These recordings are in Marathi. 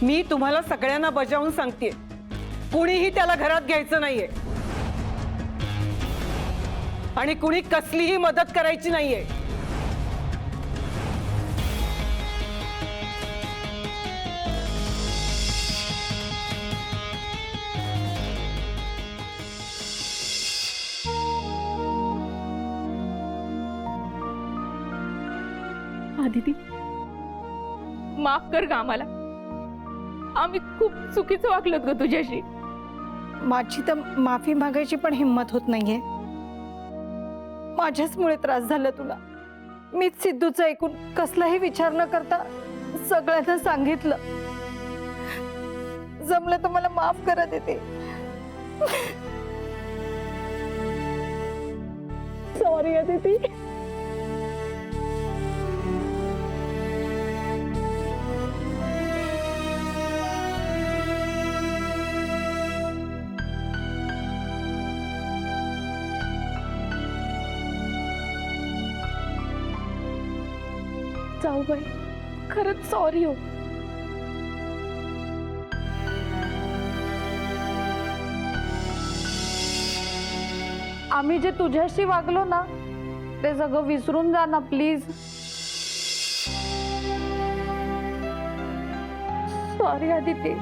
मी तुम्हाला सगळ्यांना बजावून सांगते, कुणीही त्याला घरात घ्यायचं नाहीये आणि कुणी कसलीही मदत करायची नाहीये। आदिती, माफ कर ग आम्हाला, आम्ही खूप चुकीचं वागलो ग तुझ्याशी। माझी तर माफी मागायची पण हिम्मत होत नाहीये। माझ्याचमुळे त्रास झाला तुला। मीच सिद्धूचं ऐकून कसलाही विचार न करता सगळ्यांना सांगितलं। जमलं तर मला माफ करा देते। सॉरी अदिती। जाऊ बाई, खरंच सॉरी हो। आम्ही जे तुझ्याशी वागलो ना ते सगळं विसरून जा ना प्लीज। सॉरी अदिती।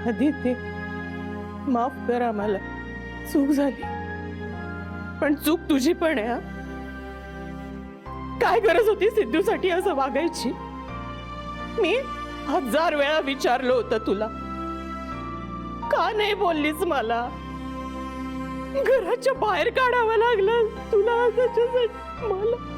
आदिती, माफ कर आम्हाला, चूक झाली, पण चूक तुझी पण आहे। काय गरज होती सिद्धूसाठी असं वागायची? मी 1000 वेळा विचारलं होतं तुला, का नाही बोललीस मला? घराच्या बाहेर काढावं लागलं तुला त्याच्यासाठी मला।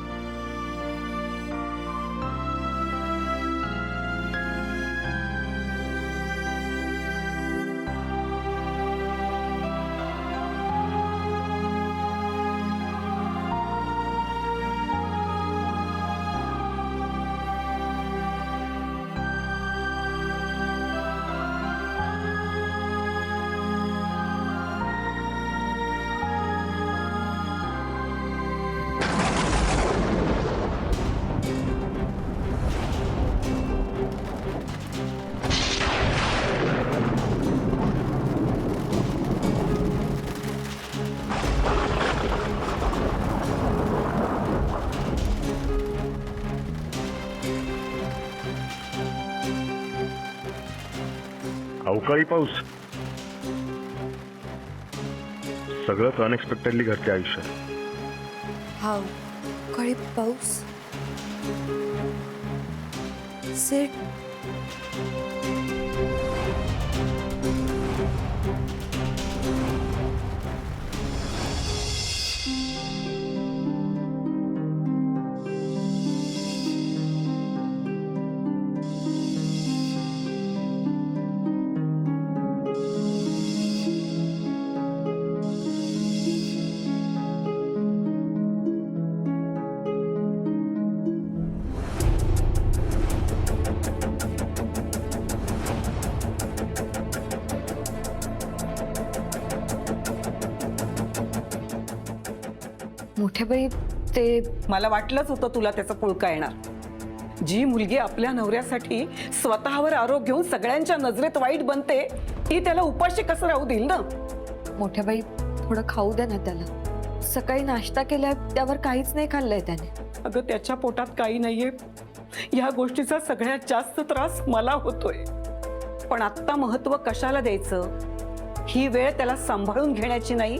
अवकाळी पाऊस, सगळंच अनएक्सपेक्टेडली घडते आयुष्यात। हाव, कळी पाऊस। सेठ, मोठ्या बाई, ते मला वाटलंच होतं तुला त्याचा पुळका येणार। जी मुलगी आपल्या नवऱ्यासाठी स्वतःवर आरोग्य घेऊन सगळ्यांच्या नजरेत वाईट बनते, ती त्याला उपाशी कसं राहू देईल ना? मोठ्या बाई, थोडं खाऊ द्या ना त्याला। सकाळी नाश्ता केलाय, त्यावर काहीच नाही खाल्लंय त्याने। अगं, त्याच्या पोटात काही नाहीये, या गोष्टीचा सगळ्यात जास्त त्रास मला होतोय। पण आत्ता महत्व कशाला द्यायचं? ही वेळ त्याला सांभाळून घेण्याची नाही,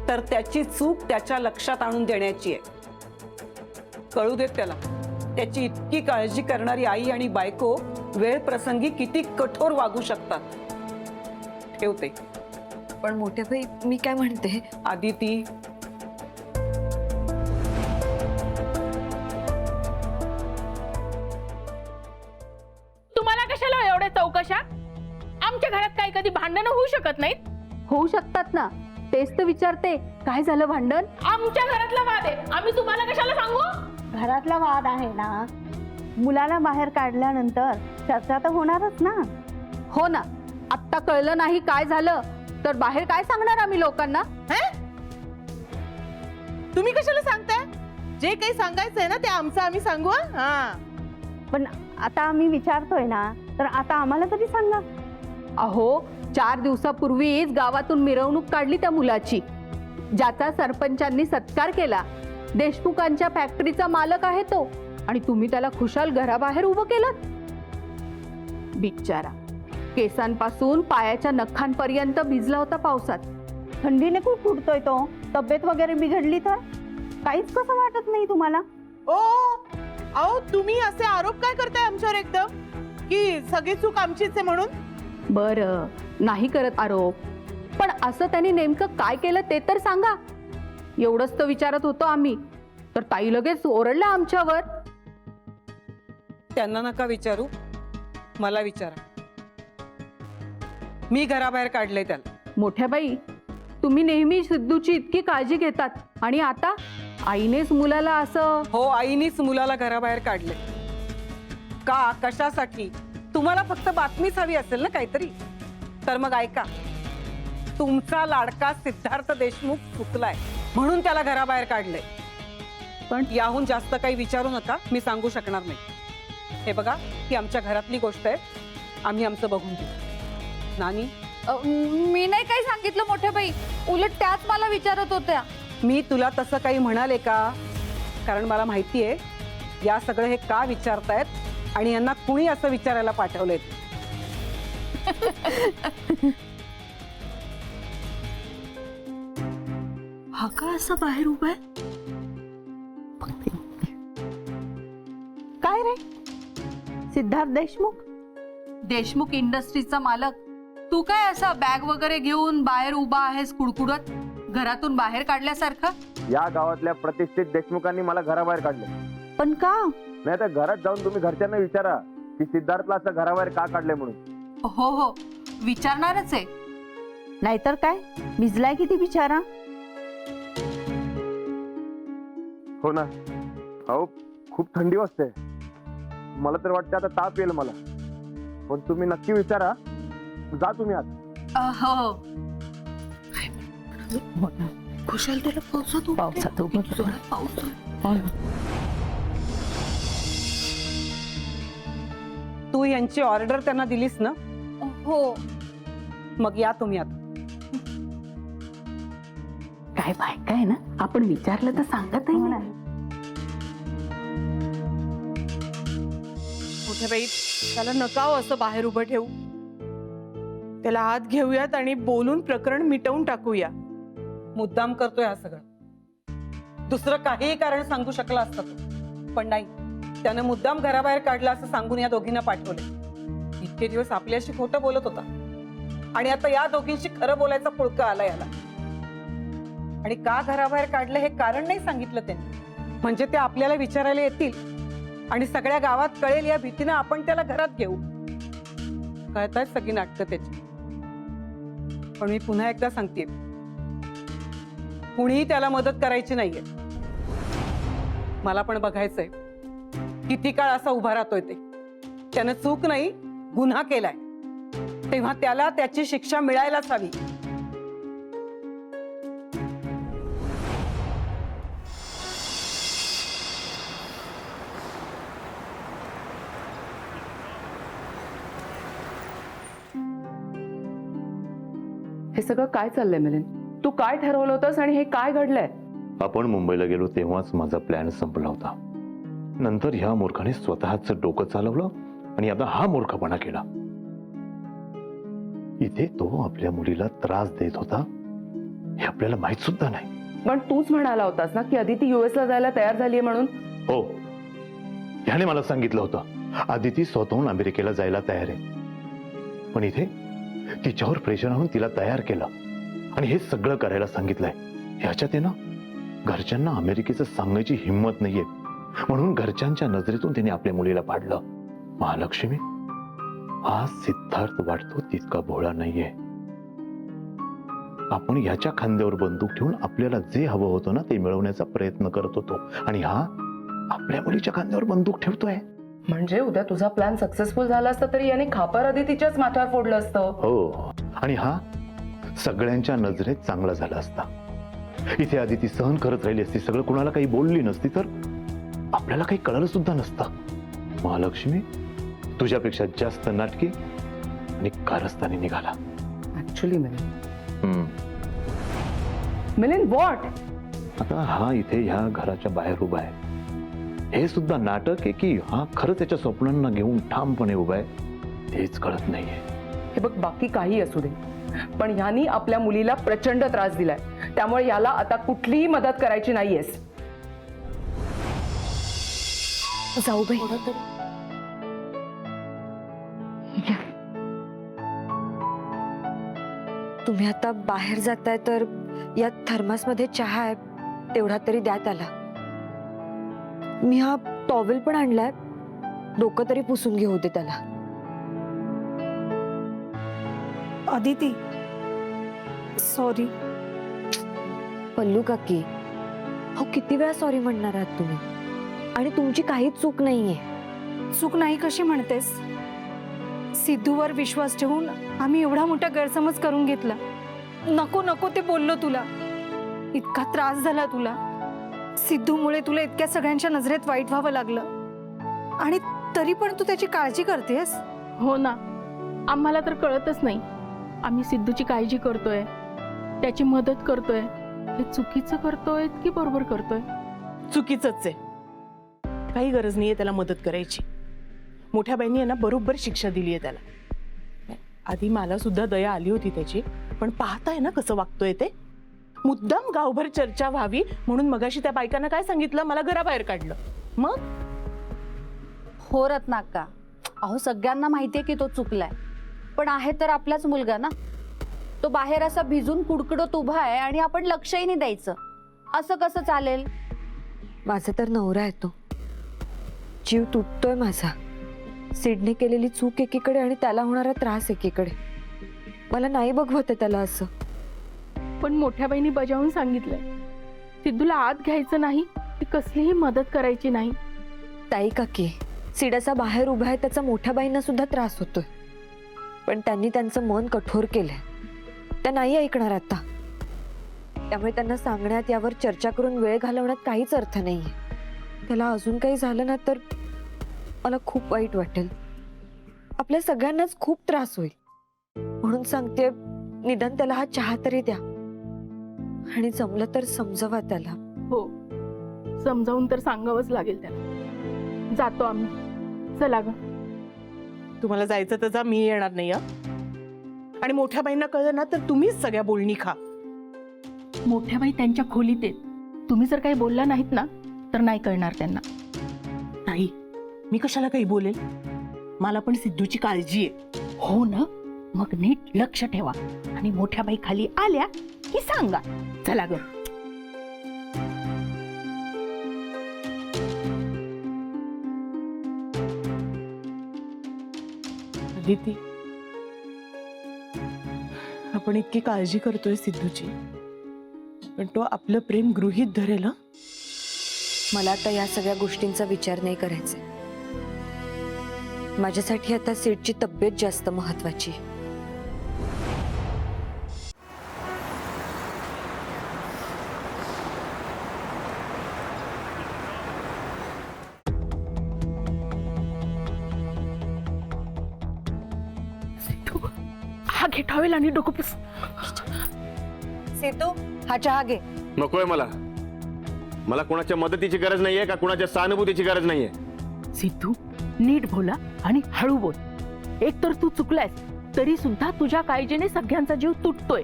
तर त्याची चूक त्याच्या लक्षात आणून देण्याची आहे। कळू देत त्याला, त्याची इतकी काळजी करणारी आई आणि बायको वेळ प्रसंगी किती कठोर वागू शकतात। ठेवते। पण मोठ्या बाई, मी काय म्हणते, आदिती, तुम्हाला कशाला एवढ्या चौकशा? आमच्या घरात काही कधी भांडणं होऊ शकत नाहीत? होऊ शकतात ना, तेच तर विचारते, काय झालं भांडण? आमच्या घरातला वाद आहे, आम्ही तुम्हाला कशाला सांगू? घरातला वाद आहे ना, मुलाला बाहेर काढल्यानंतर चर्चा तर होणारच ना। हो ना, आत्ता कळलं नाही काय झालं तर बाहेर काय सांगणार आम्ही लोकांना? तुम्ही कशाला सांगताय? जे काही सांगायचंय ना ते आमचं आम्ही सांगू. हा, पण आता आम्ही विचारतोय ना, तर आता आम्हाला तरी सांगा. अहो 4 दिवसापूर्वीच गावातून मिरवणूक काढली त्या मुलाची, ज्याचा सरपंचांनी सत्कार केला. देशमुखांच्या फॅक्टरीचा मालक आहे तो, आणि तुम्ही त्याला खुशाल घराबाहेर उभं केलं. बिचारा केसांपासून पायाच्या नखांपर्यंत भिजला होता पावसात. थंडीने खूप फुटतोय तो. तब्येत वगैरे बिघडली तर काहीच कसं वाटत नाही तुम्हाला? ओ अहो, तुम्ही असे आरोप काय करताय आमच्यावर एकदम, की सगळी चूक आमचीच आहे म्हणून? बरं, नाही करत आरोप, पण असं त्यांनी नेमकं काय केलं ते तर सांगा. एवढंच तर विचारत होतो आम्ही, तर ताई लगेच ओरडल्या आमच्यावर. त्यांना नका विचारू, मला विचारा. मी घराबाहेर काढलंय त्याला. मोठ्या बाई, तुम्ही नेहमी सिद्धूची इतकी काळजी घेतात, आणि आता आईनेच मुलाला असं. हो, आईनीच मुलाला घराबाहेर काढले. का, कशासाठी? तुम्हाला फक्त बातमीच हवी असेल ना काहीतरी, तर मग ऐका. तुमचा लाडका सिद्धार्थ देशमुख चुकलाय म्हणून त्याला घराबाहेर काढले. पण याहून जास्त काही विचारू नका, मी सांगू शकणार नाही. हे बघा, ही आमच्या घरातली गोष्ट आहे, आम्ही आमचं बघून घेऊ. नानी, मी नाही काही सांगितलं मोठ्या बाई, उलट त्याच मला विचारत होत्या. मी तुला तसं काही म्हणाले का? कारण मला माहिती आहे या सगळं हे का विचारतायत आणि यांना कुणी असं विचारायला पाठवलंय. हा का असं बाहेर उभा आहे? काय रे, सिद्धार्थ देशमुख? देशमुख इंडस्ट्रीजचा मालक, तू काय असा बॅग वगैरे घेऊन बाहेर उभा आहेस कुडकुडत, घरातून बाहेर काढल्यासारखं? या गावातल्या प्रतिष्ठित देशमुखांनी मला घराबाहेर काढले. पण का? नाही तर घरात जाऊन तुम्ही घरच्यांना विचारा की सिद्धार्थला असं घराबाहेर का काढले म्हणून. हो हो, विचारणारच आहे. नाहीतर काय, भिजलाय किती बिचारा. हो ना. अहो, खूप थंडी वाजते. मला तर वाटतं आता ताप येईल मला. पण तुम्ही नक्की विचारा. जा तुम्ही आता. हो. खुशाल त्याला पावसात तू यांची ऑर्डर त्यांना दिलीस ना? हो. मग या तुम्ही आता. काय बायका आहे ना, आपण विचारलं तर सांगतही नाही. मोठ्या बाई, त्याला नका हो असं बाहेर उभं ठेवू. त्याला आत घेऊयात आणि बोलून प्रकरण मिटवून टाकूया. मुद्दाम करतोय हा सगळं. दुसरं काहीही कारण सांगू शकला असता तो, पण नाही. त्यानं मुद्दाम घराबाहेर काढलं असं सांगून या दोघींना पाठवले. इतके दिवस आपल्याशी खोटं बोलत होता आणि आता या दोघींशी खरं बोलायचा पुळका आला याला. आणि का घराबाहेर काढलं हे कारण नाही सांगितलं त्यांनी. म्हणजे ते आपल्याला विचारायला येतील आणि सगळ्या गावात कळेल या भीतीनं आपण त्याला घरात घेऊ. कळतायत सगळी नाटकं त्याची. पण मी पुन्हा एकदा सांगते, कुणीही त्याला मदत करायची नाहीये. मला पण बघायचंय किती काळ असा उभा राहतोय ते. त्यानं चूक नाही, गुन्हा केलाय, तेव्हा त्याला त्याची शिक्षा मिळायलाच हवी. हे सगळं काय चाललंय मिलिंद? तू काय ठरवलं होतंस आणि हे काय घडलंय? आपण मुंबईला गेलो तेव्हाच माझा प्लॅन संपला होता. नंतर ह्या मूर्खाने स्वतःच डोकं चालवलं आणि आता हा मूर्खपणा केला. इथे तो आपल्या मुलीला त्रास देत होता हे आपल्याला माहित सुद्धा नाही. पण तूच म्हणाला होतास ना की अदिती US ला जायला तयार झालीये म्हणून. हो, ह्याने मला सांगितलं होतं आदिती स्वतःहून अमेरिकेला जायला तयार आहे. पण इथे तिच्यावर प्रेशर आणून तिला तयार केलं आणि हे सगळं करायला सांगितलंय. ह्याच्यात ना घरच्यांना अमेरिकेचं सांगायची हिंमत नाहीये, म्हणून घरच्यांच्या नजरेतून तिने आपल्या मुलीला पाडलं. महालक्ष्मी, हा सिद्धार्थ वाटतो तितका भोळा नाहीये. आपण ह्याच्या खांद्यावर बंदूक ठेवून आपल्याला जे हवं होतं ना ते मिळवण्याचा प्रयत्न करत होतो, आणि हा आपल्या मुलीच्या खांद्यावर बंदूक ठेवतोय. म्हणजे उद्या तुझा प्लॅन सक्सेसफुल झाला असता तरी याने खापर अदितीच्याच माथ्यावर फोडलं असतं. हो, आणि हा सगळ्यांच्या नजरेत चांगला झाला असता. इथे आधी ती सहन करत राहिली असती, सगळं कुणाला काही बोलली नसती तर आपल्याला काही कळलं सुद्धा नसतं. महालक्ष्मी तुझ्यापेक्षा जास्त नाटकी आणि कारस्थानी निघाला. Actually Milind what? आता हा इथे ह्या घराच्या बाहेर उभा आहे, हे सुद्धा नाटक आहे की हा खरंच त्याच्या स्वप्नांना घेऊन ठामपणे उभा आहे तेच कळत नाहीये. हे बघ, बाकी काही असू दे, पण ह्यानी आपल्या मुलीला प्रचंड त्रास दिलाय, त्यामुळे याला आता कुठलीही मदत करायची नाहीयेस. जाऊ बाई, तुम्ही आता बाहेर जाताय तर या थर्मासमध्ये चहा आहे, तेवढा तरी द्या त्याला. मी हा टॉवेल पण आणलाय, डोकं तरी पुसून घेऊ दे त्याला. अदिती सॉरी. पल्लू काकी, हो किती वेळा सॉरी म्हणणार आहात तुम्ही? आणि तुमची काहीच चूक नाहीये. चूक नाही कशी म्हणतेस? सिद्धूवर विश्वास ठेवून आम्ही एवढा मोठा गैरसमज करून घेतला. नको नको ते बोललो तुला, इतका त्रास झाला तुला. सिद्धूमुळे तुला इतक्या सगळ्यांच्या नजरेत वाईट व्हावं लागलं, आणि तरी पण तू त्याची काळजी करतेस. हो ना, आम्हाला तर कळतच नाही. आम्ही सिद्धूची काळजी करतोय, त्याची मदत करतोय, हे चुकीचं करतोय की बरोबर करतोय? चुकीचंच आहे. काही गरज नाहीये त्याला मदत करायची. मोठ्या बाईंनी आहे ना बरोबर शिक्षा दिली आहे त्याला. आधी मला सुद्धा दया आली होती त्याची, पण पाहताय ना कसं वागतोय ते. मुद्दाम गावभर चर्चा व्हावी म्हणून मगाशी त्या बायकांना काय सांगितलं, मला घराबाहेर काढलं. मग हो रत्नाक्का, अहो सगळ्यांना माहितीये की तो चुकलाय, पण आहे तर आपलाच मुलगा ना. तो बाहेर असा भिजून कुडकुडत उभा आहे आणि आपण लक्षही नाही द्यायचं, असं कसं चालेल? माझा तर नवरा आहे तो, जीव तुटतोय माझा. सिडने केलेली चूक एकीकडे आणि त्याला होणारा त्रास एकीकडे. मला नाही बघवत आहे त्याला असं. पण मोठ्या बाईंनी बजावून सांगितलंय, सिद्धूला आत घ्यायचं नाही, ती कसलीही मदत करायची नाही. ताई काकी, सिड असा बाहेर उभा आहे, त्याचा मोठ्या बाईंना सुद्धा त्रास होतोय, पण त्यांनी त्यांचं मन कठोर केलंय. त्या नाही ऐकणार आता. त्यामुळे त्यांना सांगण्यात, यावर चर्चा करून वेळ घालवण्यात काहीच अर्थ नाहीये. त्याला अजून काही झालं ना तर मला खूप वाईट वाटेल. आपल्या सगळ्यांनाच खूप त्रास होईल. म्हणून सांगते, निदान त्याला हा चहा तरी द्या, आणि जमलं तर समजवा त्याला. हो, समजावून तर सांगावंच लागेल त्याला. जातो आम्ही, चला ग. तुम्हाला जायचं तर जा, मी येणार नाही. आणि मोठ्या बाईंना कळलं ना तर तुम्हीच सगळ्या बोलणी खा. मोठ्या बाई त्यांच्या खोलीत आहेत, तुम्ही जर काही बोलला नाहीत ना तर नाही कळणार त्यांना. नाही, मी कशाला काही बोलेल? मला पण सिद्धूची काळजी आहे. हो ना, मग नीट लक्ष ठेवा, आणि मोठ्या बाई खाली आल्या की सांगा. चला ग. अदिती, आपण इतकी काळजी करतोय सिद्धूची, पण तो आपलं प्रेम गृहीत धरेल. मला आता या सगळ्या गोष्टींचा विचार नाही करायचा. माझ्यासाठी आता सीटची तब्येत जास्त महत्वाची. हा घे टॉवेल आणि डोकं पुस. सेतू, हा चहा घे. नकोय मला. मला कोणाच्या मदतीची गरज नाहीये का कोणाच्या सहानुभूतीची गरज नाहीये. सिद्धू, नीट बोला आणि हळू बोल. एक तर तू चुकलायस, तरी सुद्धा तुझ्या काळजीने सगळ्यांचा जीव तुटतोय.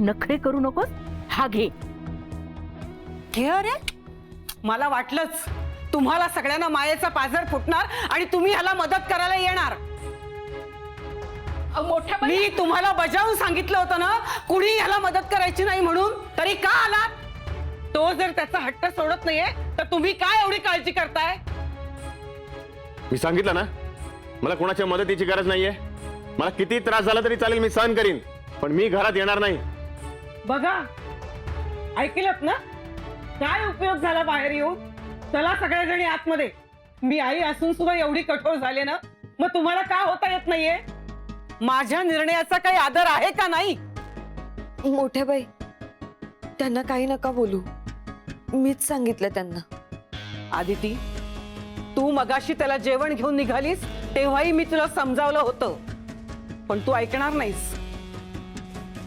नखरे करू नकोस. हा घे. घे. अरे, मला वाटलंच तुम्हाला सगळ्यांना मायेचा पाझर फुटणार आणि तुम्ही ह्याला मदत करायला येणार. मोठ्या मी तुम्हाला बजावून सांगितलं होतं ना, कुणी ह्याला मदत करायची नाही म्हणून, तरी का आलात? तो जर त्याचा हट्ट सोडत नाहीये तर तुम्ही काय एवढी काळजी करताय? मी सांगितलं ना, मला कोणाच्या मदतीची गरज नाहीये. मला किती त्रास झाला तरी चालेल, मी सहन करीन, पण मी घरात येणार नाही. बघा, ऐकलत ना, काय उपयोग झाला बाहेर येऊन? चला सगळेजणी आतमध्ये. मी आई असून सुद्धा एवढी कठोर झाले ना, मग तुम्हाला का होता येत नाहीये? माझ्या निर्णयाचा काही आदर आहे का नाही? मोठ्या बाई, त्यांना काही नका बोलू. मीच सांगितलं त्यांना. आदिती, तू मगाशी त्याला जेवण घेऊन निघालीस तेव्हाही मी तुला समजावलं होतं, पण तू ऐकणार नाहीस.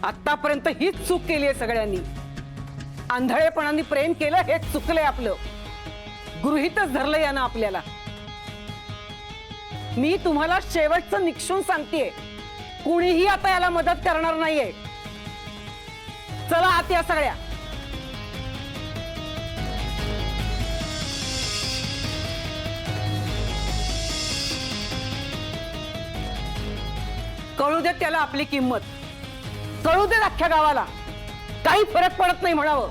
आतापर्यंत हीच चूक केली आहे सगळ्यांनी. आंधळेपणाने प्रेम केलं हेच चुकलंय आपलं. गृहीतच धरलं यानं आपल्याला. मी तुम्हाला शेवटचं निक्षून सांगतेय, कुणीही आता याला मदत करणार नाहीये. चला आत या सगळ्या. कळू देत त्याला आपली किंमत. कळू देत अख्ख्या गावाला. काही फरक पडत नाही म्हणावं.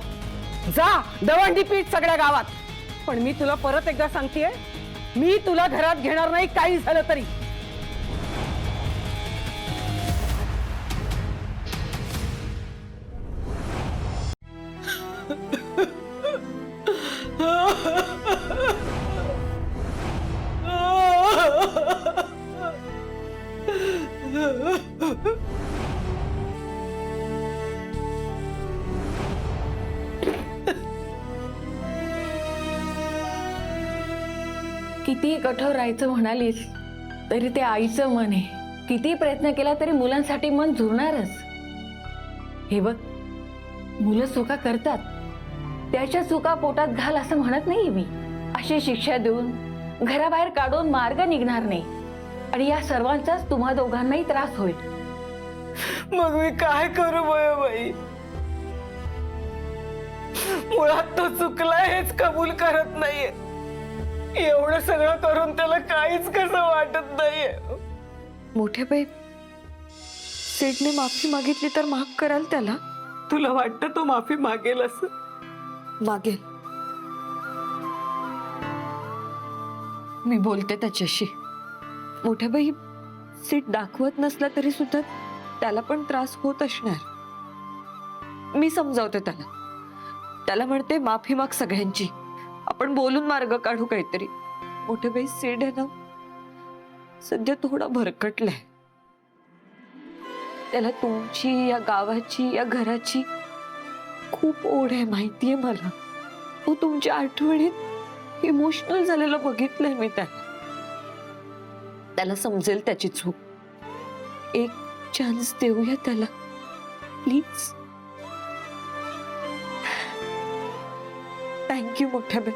जा दवंडी पीठ सगळ्या गावात. पण मी तुला परत एकदा सांगतेय, मी तुला घरात घेणार नाही काही झालं तरी. किती कठोर राहायचं म्हणालीस तरी ते आईचं मन आहे. किती प्रयत्न केला तरी मुलांसाठी मन झुरणारच. हे बघ, मुलं चुका करतात, त्याच्या चुका पोटात घाल असं म्हणत नाही मी. अशी शिक्षा देऊन घराबाहेर काढून मार्ग निघणार नाही आणि या सर्वांचाच तुम्हा दोघांनाही त्रास होईल. मग मी काय करू बाई? मुळात तो चुकलाय हेच कबूल करत नाहीये. एवढं सगळं करून त्याला काहीच कसं वाटत नाहीये. मोठ्या बाई, सेठने माफी मागितली तर माफ कराल त्याला? तुला वाटतं तो माफी मागेल असं? मागेल. मी बोलते त्याच्याशी. मोठ्या बाई, सेठ दाखवत नसला तरी सुद्धा त्याला पण त्रास होत असणार. मी समजावते त्याला म्हणते माफी माग सगळ्यांची. आपण बोलून मार्ग काढू काहीतरी. मोठे बाई, सेठ आहे ना सध्या थोडा भरकटलाय. त्याला तुमची, या गावाची, या घराची खूप ओढ आहे माहितीये मला. तो तुमच्या आठवणीत इमोशनल झालेलं बघितलंय मी त्याला समजेल त्याची चूक. एक चान्स देऊया त्याला प्लीज. थँक्यू मोठ्या बाई.